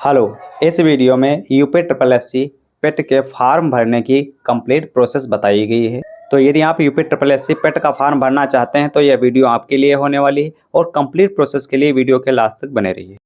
Hello. इस video में UP triple SC पेट के फॉर्म भरने की कंप्लीट प्रोसेस बताई गई है। तो यदि आप यूपी ट्रिपल एससी पेट का फॉर्म भरना चाहते हैं तो यह वीडियो आपके लिए होने वाली है और कंप्लीट प्रोसेस के लिए वीडियो के लास्ट तक बने रहिए।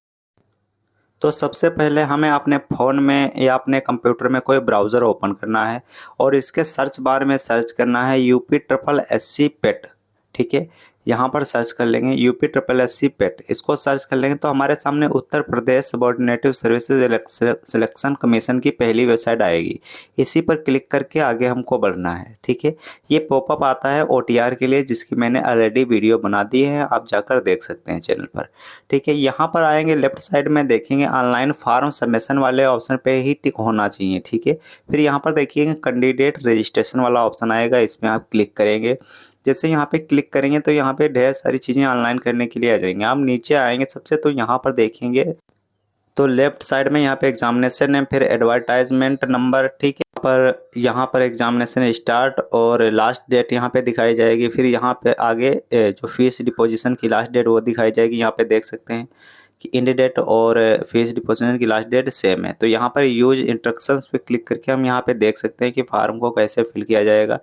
तो सबसे पहले हमें अपने फ़ोन में या अपने कंप्यूटर में कोई ब्राउज़र ओपन करना है और इसके सर्च बार में सर्च करना है यूपी ट्रिपल एससी पेट। ठीक है, यहाँ पर सर्च कर लेंगे यूपी ट्रिपल एससी पेट। इसको सर्च कर लेंगे तो हमारे सामने Uttar Pradesh सबऑर्डिनेटिव services selection commission की पहली वेबसाइट आएगी। इसी पर क्लिक करके आगे हमको बढ़ना है। ठीक है, ये पॉपअप आता है ओटीआर के लिए, जिसकी मैंने ऑलरेडी वीडियो बना दी है, आप जाकर देख सकते हैं चैनल पर। ठीक है, यहाँ पर आएंगे लेफ्ट साइड में देखेंगे ऑनलाइन फॉर्म सबमिशन वाले ऑप्शन पे ही टिक होना चाहिए। ठीक है, फिर यहाँ पर देखिएगा कैंडिडेट रजिस्ट्रेशन वाला ऑप्शन आएगा, इसमें आप क्लिक करेंगे। जैसे यहाँ पे क्लिक करेंगे तो यहाँ पे ढेर सारी चीज़ें ऑनलाइन करने के लिए आ जाएंगे। आप नीचे आएंगे सबसे तो यहाँ पर देखेंगे तो लेफ्ट साइड में यहाँ पे एग्जामिनेशन है, फिर एडवर्टाइजमेंट नंबर। ठीक है, पर यहाँ पर एग्जामिनेशन स्टार्ट और लास्ट डेट यहाँ पे दिखाई जाएगी। फिर यहाँ पे आगे जो फीस डिपोजिशन की लास्ट डेट वो दिखाई जाएगी। यहाँ पे देख सकते हैं कि इंड डेट और फीस डिपोजिशन की लास्ट डेट सेम है। तो यहाँ पर यूज इंस्ट्रक्शंस पे क्लिक करके हम यहाँ पे देख सकते हैं कि फार्म को कैसे फिल किया जाएगा।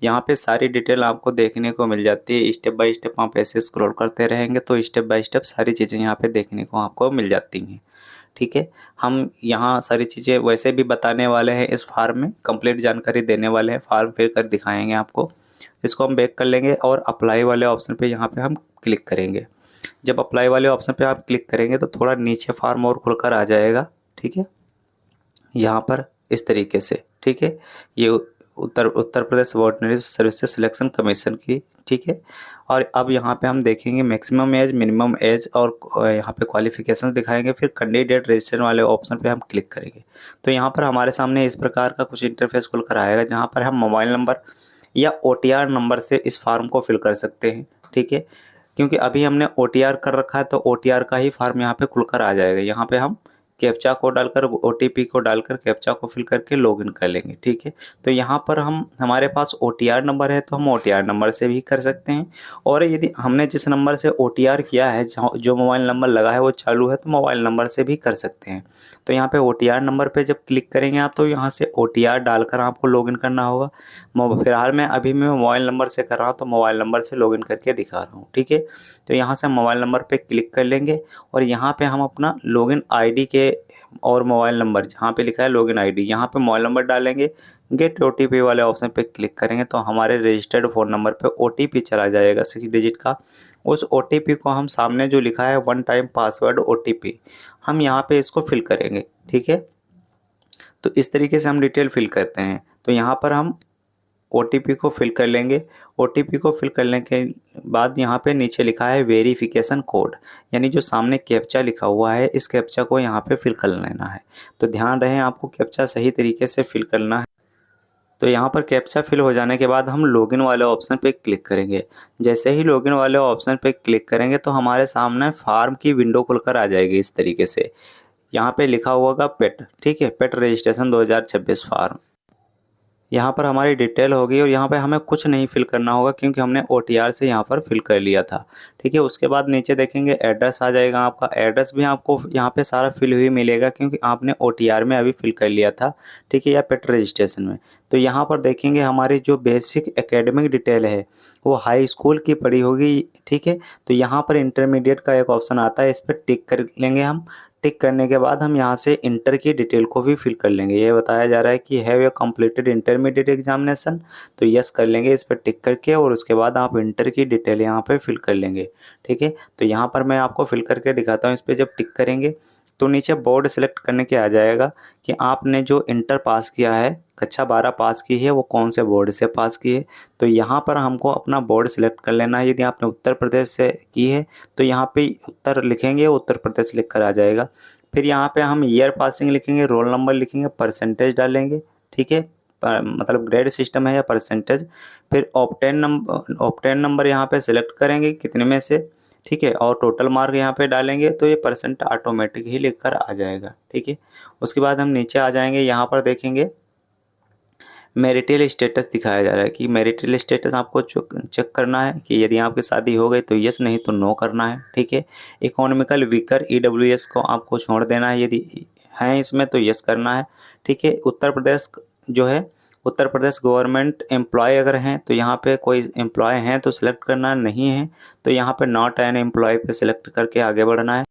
यहाँ पे सारी डिटेल आपको देखने को मिल जाती है। स्टेप बाय स्टेप आप ऐसे स्क्रॉल करते रहेंगे तो स्टेप बाय स्टेप सारी चीज़ें यहाँ पे देखने को आपको मिल जाती हैं। ठीक है, हम यहाँ सारी चीज़ें वैसे भी बताने वाले हैं, इस फार्म में कंप्लीट जानकारी देने वाले हैं, फार्म फिल कर दिखाएंगे आपको। इसको हम बैक कर लेंगे और अप्लाई वाले ऑप्शन पे यहाँ पे हम क्लिक करेंगे। जब अप्लाई वाले ऑप्शन पे आप क्लिक करेंगे तो थोड़ा नीचे फार्म और खुलकर आ जाएगा। ठीक है, यहाँ पर इस तरीके से। ठीक है, ये Uttar Pradesh subordinate services selection commission की। ठीक है, और अब यहाँ पे हम देखेंगे मैक्सिमम एज, मिनिमम एज और यहाँ पे क्वालिफिकेशन दिखाएंगे। फिर कैंडिडेट रजिस्ट्रेशन वाले ऑप्शन पे हम क्लिक करेंगे तो यहाँ पर हमारे सामने इस प्रकार का कुछ इंटरफेस खुलकर आएगा, जहाँ पर हम मोबाइल नंबर या ओटीआर नंबर से इस फॉर्म को फिल कर सकते हैं। ठीक है, क्योंकि अभी हमने ओटीआर कर रखा है तो ओटीआर का ही फॉर्म यहाँ पे खुलकर आ जाएगा। यहाँ पे हम कैप्चा को डालकर ओटीपी को डालकर कैप्चा को फिल करके लॉगिन कर लेंगे। ठीक है, तो यहाँ पर हमारे पास ओटीआर नंबर है तो हम ओटीआर नंबर से भी कर सकते हैं, और यदि हमने जिस नंबर से ओटीआर किया है, जो मोबाइल नंबर लगा है वो चालू है, तो मोबाइल नंबर से भी कर सकते हैं। तो यहाँ पे ओटीआर नंबर पे जब क्लिक करेंगे आप तो यहाँ से ओटीआर डालकर आपको लॉगिन करना होगा। फिलहाल मैं मोबाइल नंबर से कर रहा हूँ तो मोबाइल नंबर से लॉगिन करके दिखा रहा हूँ। ठीक है, तो यहाँ से मोबाइल नंबर पे क्लिक कर लेंगे और यहाँ पे हम अपना लॉगिन आईडी के और मोबाइल नंबर जहाँ पे लिखा है लॉगिन आईडी, यहाँ पे मोबाइल नंबर डालेंगे। गेट ओटीपी वाले ऑप्शन पे क्लिक करेंगे तो हमारे रजिस्टर्ड फ़ोन नंबर पे ओटीपी चला जाएगा 6 डिजिट का। उस ओटीपी को हम सामने जो लिखा है वन टाइम पासवर्ड ओटीपी, हम यहाँ पे इसको फिल करेंगे। ठीक है, तो इस तरीके से हम डिटेल फिल करते हैं। तो यहाँ पर हम ओटीपी को फिल कर लेंगे। ओटीपी को फिल करने के बाद यहाँ पे नीचे लिखा है वेरिफिकेशन कोड, यानी जो सामने कैप्चा लिखा हुआ है इस कैप्चा को यहाँ पे फिल कर लेना है। तो ध्यान रहे आपको कैप्चा सही तरीके से फिल करना है। तो यहाँ पर कैप्चा फिल हो जाने के बाद हम लॉगिन वाले ऑप्शन पे क्लिक करेंगे। जैसे ही लॉगिन वाले ऑप्शन पे क्लिक करेंगे तो हमारे सामने फार्म की विंडो खुलकर आ जाएगी इस तरीके से। यहाँ पे लिखा हुआ होगा पेट। ठीक है, पेट रजिस्ट्रेशन 2026 फार्म। यहाँ पर हमारी डिटेल होगी और यहाँ पे हमें कुछ नहीं फिल करना होगा क्योंकि हमने ओटीआर से यहाँ पर फिल कर लिया था। ठीक है, उसके बाद नीचे देखेंगे एड्रेस आ जाएगा आपका। एड्रेस भी आपको यहाँ पे सारा फिल हुई मिलेगा क्योंकि आपने ओटीआर में अभी फिल कर लिया था। ठीक है, या पेट रजिस्ट्रेशन में। तो यहाँ पर देखेंगे हमारी जो बेसिक एकेडमिक डिटेल है वो हाई स्कूल की पढ़ी होगी। ठीक है, तो यहाँ पर इंटरमीडिएट का एक ऑप्शन आता है, इस पर टिक कर लेंगे हम। टिक करने के बाद हम यहाँ से इंटर की डिटेल को भी फिल कर लेंगे। ये बताया जा रहा है कि have you completed intermediate examination, तो यस कर लेंगे इस पर टिक करके, और उसके बाद आप इंटर की डिटेल यहाँ पे फिल कर लेंगे। ठीक है, तो यहाँ पर मैं आपको फिल करके दिखाता हूँ। इस पर जब टिक करेंगे तो नीचे बोर्ड सेलेक्ट करने के आ जाएगा कि आपने जो इंटर पास किया है, कक्षा 12 पास की है, वो कौन से बोर्ड से पास की है। तो यहाँ पर हमको अपना बोर्ड सेलेक्ट कर लेना है। यदि आपने उत्तर प्रदेश से की है तो यहाँ पे उत्तर लिखेंगे, उत्तर प्रदेश लिख कर आ जाएगा। फिर यहाँ पे हम ईयर पासिंग लिखेंगे, रोल नंबर लिखेंगे, परसेंटेज डालेंगे। ठीक है, मतलब ग्रेड सिस्टम है या परसेंटेज। फिर ऑप्टेन नंबर यहाँ पे सिलेक्ट करेंगे कितने में से। ठीक है, और टोटल मार्क यहाँ पे डालेंगे तो ये परसेंट ऑटोमेटिक ही लिख कर आ जाएगा। ठीक है, उसके बाद हम नीचे आ जाएंगे। यहाँ पर देखेंगे मैरिटल स्टेटस दिखाया जा रहा है कि मैरिटल स्टेटस आपको चेक करना है कि यदि आपकी शादी हो गई तो यस, नहीं तो नो करना है। ठीक है, इकोनॉमिकल वीकर ईडब्ल्यूएस को आपको छोड़ देना है। यदि हैं इसमें तो यस करना है। ठीक है, उत्तर प्रदेश जो है, उत्तर प्रदेश गवर्नमेंट एम्प्लॉय अगर हैं तो यहाँ पे कोई एम्प्लॉय हैं तो सिलेक्ट करना, नहीं है तो यहाँ पे नॉट एन एम्प्लॉय पे सिलेक्ट करके आगे बढ़ना है।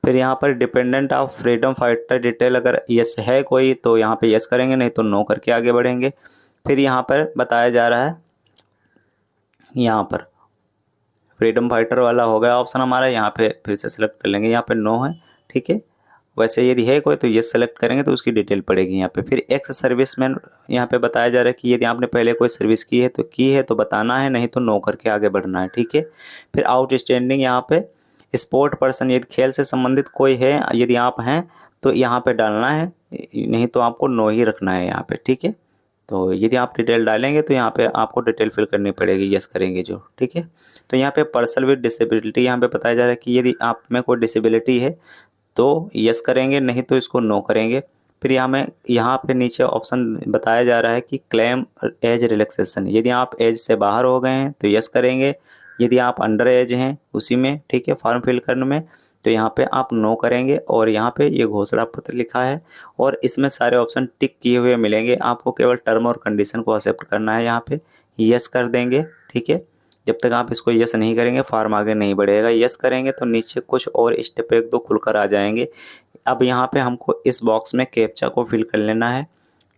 फिर यहाँ पर dependent of freedom fighter detail अगर यस है कोई तो यहाँ पे यस करेंगे, नहीं तो नो करके आगे बढ़ेंगे। फिर यहाँ पर बताया जा रहा है, यहाँ पर फ्रीडम फाइटर वाला हो गया ऑप्शन हमारा, यहाँ पे फिर से सिलेक्ट कर लेंगे, यहाँ पे नो है। ठीक है, वैसे यदि है कोई तो यस सेलेक्ट करेंगे तो उसकी डिटेल पड़ेगी यहाँ पे। फिर एक्स सर्विसमैन यहाँ पे बताया जा रहा है कि यदि आपने पहले कोई सर्विस की है तो बताना है, नहीं तो नो करके आगे बढ़ना है। ठीक है, फिर आउटस्टैंडिंग यहाँ पे स्पोर्ट पर्सन, यदि खेल से संबंधित कोई है यदि आप हैं तो यहाँ पे डालना है, नहीं तो आपको नो ही रखना है यहाँ पे। ठीक है, तो यदि आप डिटेल डालेंगे तो यहाँ पे आपको डिटेल फिल करनी पड़ेगी यस करेंगे जो। ठीक है, तो यहाँ पे पर्सन विद डिसेबिलिटी यहाँ पे बताया जा रहा है कि यदि आप में कोई डिसेबिलिटी है तो यस करेंगे, नहीं तो इसको नो करेंगे। फिर यहाँ पे नीचे ऑप्शन बताया जा रहा है कि क्लेम एज रिलैक्सेशन, यदि आप एज से बाहर हो गए हैं तो यस करेंगे, यदि आप अंडर एज हैं उसी में, ठीक है, फॉर्म फिल करने में, तो यहाँ पे आप नो करेंगे। और यहाँ पे ये घोषणा पत्र लिखा है और इसमें सारे ऑप्शन टिक किए हुए मिलेंगे, आपको केवल टर्म और कंडीशन को एक्सेप्ट करना है, यहाँ पे यस कर देंगे। ठीक है, जब तक आप इसको यस नहीं करेंगे फॉर्म आगे नहीं बढ़ेगा। यस करेंगे तो नीचे कुछ और स्टेप एक दो खुलकर आ जाएंगे। अब यहाँ पे हमको इस बॉक्स में कैप्चा को फिल कर लेना है।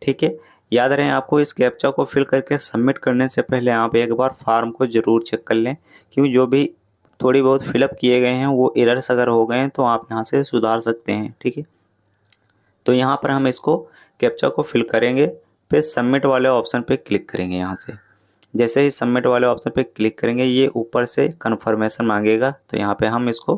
ठीक है, याद रहे आपको इस कैप्चा को फिल करके सबमिट करने से पहले आप एक बार फॉर्म को ज़रूर चेक कर लें, क्योंकि जो भी थोड़ी बहुत फिलअप किए गए हैं वो एरर्स अगर हो गए हैं तो आप यहाँ से सुधार सकते हैं। ठीक है, तो यहाँ पर हम इसको कैप्चा को फिल करेंगे, फिर सबमिट वाले ऑप्शन पे क्लिक करेंगे। यहाँ से जैसे ही सबमिट वाले ऑप्शन पे क्लिक करेंगे ये ऊपर से कन्फर्मेशन मांगेगा, तो यहाँ पे हम इसको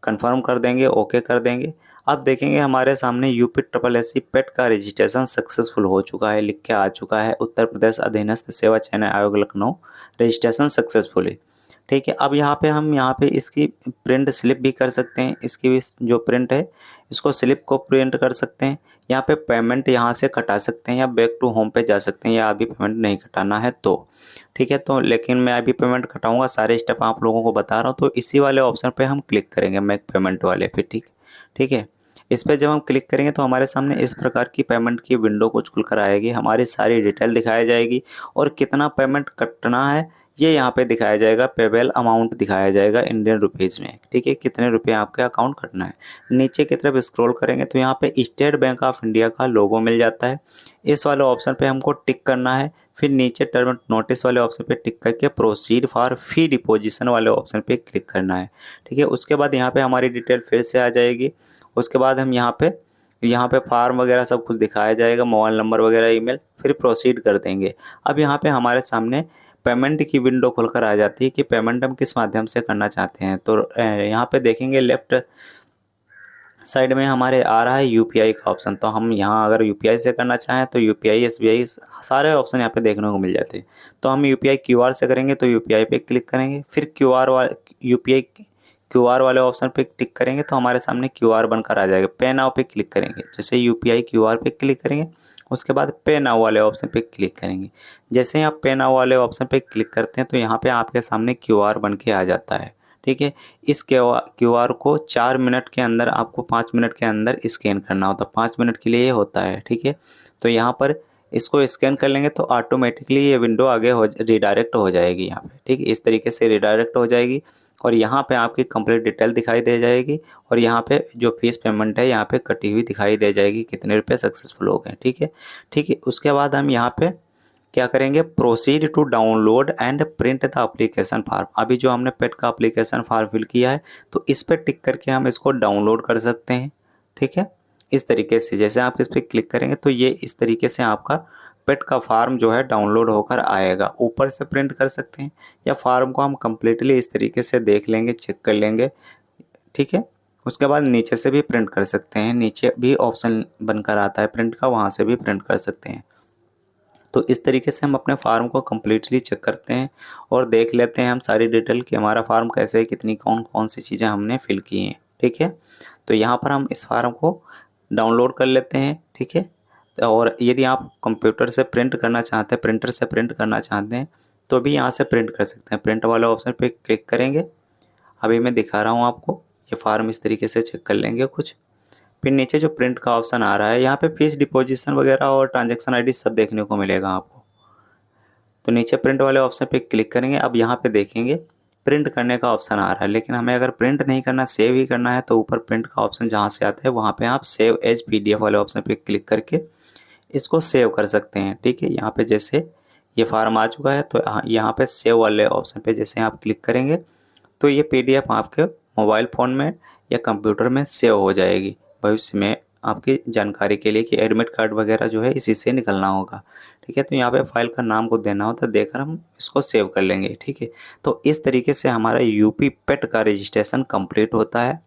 कन्फर्म कर देंगे, ओके कर देंगे। अब देखेंगे हमारे सामने UPSSC पेट का रजिस्ट्रेशन सक्सेसफुल हो चुका है, लिख के आ चुका है, उत्तर प्रदेश अधीनस्थ सेवा चयन आयोग लखनऊ रजिस्ट्रेशन सक्सेसफुल। ठीक है, अब यहाँ पे इसकी प्रिंट स्लिप भी कर सकते हैं, इसकी भी जो प्रिंट है इसको स्लिप को प्रिंट कर सकते हैं। यहाँ पे पेमेंट यहाँ से कटा सकते हैं या बैक टू होम पे जा सकते हैं, या अभी पेमेंट नहीं कटाना है तो। ठीक है, तो लेकिन मैं अभी पेमेंट कटाऊंगा, सारे स्टेप आप लोगों को बता रहा हूँ, तो इसी वाले ऑप्शन पे हम क्लिक करेंगे मेक पेमेंट वाले पे। ठीक है, इस पर जब हम क्लिक करेंगे तो हमारे सामने इस प्रकार की पेमेंट की विंडो कुछ खुलकर आएगी, हमारी सारी डिटेल दिखाई जाएगी और कितना पेमेंट कटना है ये यहाँ पे दिखाया जाएगा, पेबल अमाउंट दिखाया जाएगा इंडियन रुपीज़ में। ठीक है, कितने रुपये आपके अकाउंट कटना है। नीचे की तरफ स्क्रॉल करेंगे तो यहाँ पे स्टेट बैंक ऑफ इंडिया का लोगो मिल जाता है, इस वाले ऑप्शन पे हमको टिक करना है। फिर नीचे टर्म नोटिस वाले ऑप्शन पे टिक करके प्रोसीड फॉर फी डिपोजिशन वाले ऑप्शन पे क्लिक करना है। ठीक है, उसके बाद यहाँ पे हमारी डिटेल फिर से आ जाएगी। उसके बाद हम यहाँ पे फार्म वगैरह सब कुछ दिखाया जाएगा, मोबाइल नंबर वगैरह, ईमेल, फिर प्रोसीड कर देंगे। अब यहाँ पे हमारे सामने पेमेंट की विंडो खुलकर आ जाती है कि पेमेंट हम किस माध्यम से करना चाहते हैं। तो यहाँ पे देखेंगे लेफ्ट साइड में हमारे आ रहा है UPI का ऑप्शन, तो हम यहाँ अगर UPI से करना चाहें तो UPI SBI सारे ऑप्शन यहाँ पे देखने को मिल जाते हैं। तो हम UPI QR से करेंगे तो UPI पे क्लिक करेंगे, फिर UPI QR वाले ऑप्शन पे टिक करेंगे तो हमारे सामने QR बनकर आ जाएगा। पे नाउ पे क्लिक करेंगे, जैसे UPI QR पे क्लिक करेंगे उसके बाद पे नाउ वाले ऑप्शन पे क्लिक करेंगे। जैसे ही आप पे नाउ वाले ऑप्शन पे क्लिक करते हैं तो यहाँ पे आपके सामने QR बन के आ जाता है। ठीक है, इस QR को 4 मिनट के अंदर, आपको 5 मिनट के अंदर स्कैन करना होता है, 5 मिनट के लिए ये होता है। ठीक है, तो यहाँ पर इसको स्कैन कर लेंगे तो ऑटोमेटिकली ये विंडो आगे रिडायरेक्ट हो जाएगी यहाँ पे। ठीक है, इस तरीके से रिडायरेक्ट हो जाएगी और यहाँ पे आपकी कंप्लीट डिटेल दिखाई दे जाएगी और यहाँ पे जो फीस पेमेंट है यहाँ पे कटी हुई दिखाई दे जाएगी, कितने रुपये सक्सेसफुल हो गए। ठीक है, उसके बाद हम यहाँ पे क्या करेंगे, proceed to download and print the application form. अभी जो हमने पेट का एप्लीकेशन फॉर्म फिल किया है तो इस पर टिक करके हम इसको डाउनलोड कर सकते हैं। ठीक है, इस तरीके से जैसे आप इस पर क्लिक करेंगे तो ये इस तरीके से आपका पेट का फार्म जो है डाउनलोड होकर आएगा। ऊपर से प्रिंट कर सकते हैं या फार्म को हम कम्प्लीटली इस तरीके से देख लेंगे, चेक कर लेंगे। ठीक है, उसके बाद नीचे से भी प्रिंट कर सकते हैं, नीचे भी ऑप्शन बनकर आता है प्रिंट का, वहाँ से भी प्रिंट कर सकते हैं। तो इस तरीके से हम अपने फार्म को कम्प्लीटली चेक करते हैं और देख लेते हैं हम सारी डिटेल कि हमारा फार्म कैसे है, कितनी कौन कौन सी चीज़ें हमने फिल की हैं। ठीक है, तो यहाँ पर हम इस फार्म को डाउनलोड कर लेते हैं। ठीक है, और यदि आप कंप्यूटर से प्रिंट करना चाहते हैं, प्रिंटर से प्रिंट करना चाहते हैं तो भी यहाँ से प्रिंट कर सकते हैं। प्रिंट वाले ऑप्शन पे क्लिक करेंगे, अभी मैं दिखा रहा हूँ आपको, ये फार्म इस तरीके से चेक कर लेंगे कुछ। फिर नीचे जो प्रिंट का ऑप्शन आ रहा है, यहाँ पे फीस डिपोजिशन वगैरह और ट्रांजैक्शन आईडी सब देखने को मिलेगा आपको। तो नीचे प्रिंट वाले ऑप्शन पे क्लिक करेंगे। अब यहाँ पे देखेंगे प्रिंट करने का ऑप्शन आ रहा है, लेकिन हमें अगर प्रिंट नहीं करना, सेव ही करना है, तो ऊपर प्रिंट का ऑप्शन जहाँ से आता है वहाँ पे आप सेव एज पीडीएफ वाले ऑप्शन पे क्लिक करके इसको सेव कर सकते हैं। ठीक है, यहाँ पे जैसे ये फार्म आ चुका है तो यहाँ पे सेव वाले ऑप्शन पे जैसे आप क्लिक करेंगे तो ये पीडीएफ आपके मोबाइल फ़ोन में या कंप्यूटर में सेव हो जाएगी भविष्य में आपकी जानकारी के लिए कि एडमिट कार्ड वगैरह जो है इसी से निकलना होगा। ठीक है, तो यहाँ पे फाइल का नाम को देना होता है, देकर हम इसको सेव कर लेंगे। ठीक है, तो इस तरीके से हमारा यूपी पेट का रजिस्ट्रेशन कंप्लीट होता है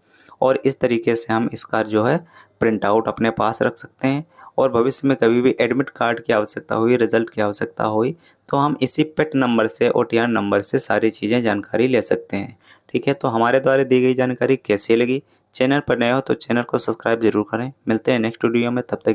और इस तरीके से हम इसका जो है प्रिंट आउट अपने पास रख सकते हैं और भविष्य में कभी भी एडमिट कार्ड की आवश्यकता हुई, रिजल्ट की आवश्यकता हुई तो हम इसी पेट नंबर से, ओटीआर नंबर से सारी चीज़ें जानकारी ले सकते हैं। ठीक है, तो हमारे द्वारा दी गई जानकारी कैसी लगी? चैनल पर नए हो तो चैनल को सब्सक्राइब जरूर करें। मिलते हैं नेक्स्ट वीडियो में, तब तक